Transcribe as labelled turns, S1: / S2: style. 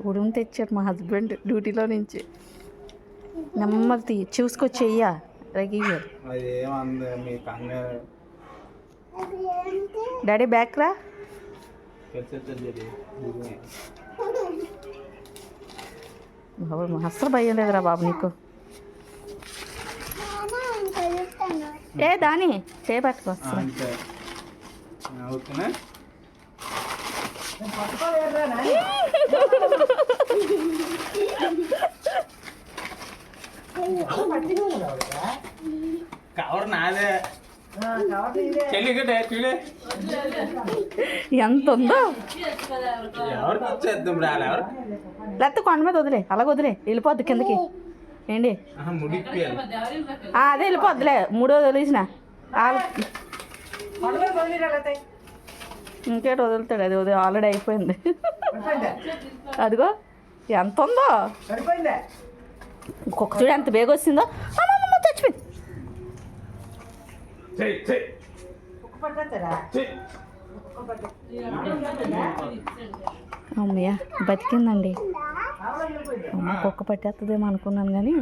S1: ఉడుము తెచ్చారు మా హస్బెండ్ డ్యూటీలో నుంచి. నెమ్మది చూసుకొచ్చేయ్యా రగి గారు. డాడీ బ్యాక్ రా. బాబు అస్సలు భయం లేదురా బాబు నీకు. ఏ దాని చేపట్టుకో.
S2: కవర్ నాదే.
S1: ఎంత ఉందో లేకపోతే కొండ మీద వదిలే, అలాగ వదిలే, వెళ్ళిపోద్ది కిందకి. ఏంటి అదే వెళ్ళిపోద్దులే. మూడో వదిలేసిన ఇంకేటి వదులుతాడు. అది వదిలే ఆల్రెడీ అయిపోయింది. అదిగో ఎంత ఉందో. ఇంకొక చూడు ఎంత బేగ వచ్చిందో. చచ్చిపోయింది. అమ్మయ్య బతికిందండి. అమ్మ కుక్క పట్టేస్తుందేమో అనుకున్నాను కానీ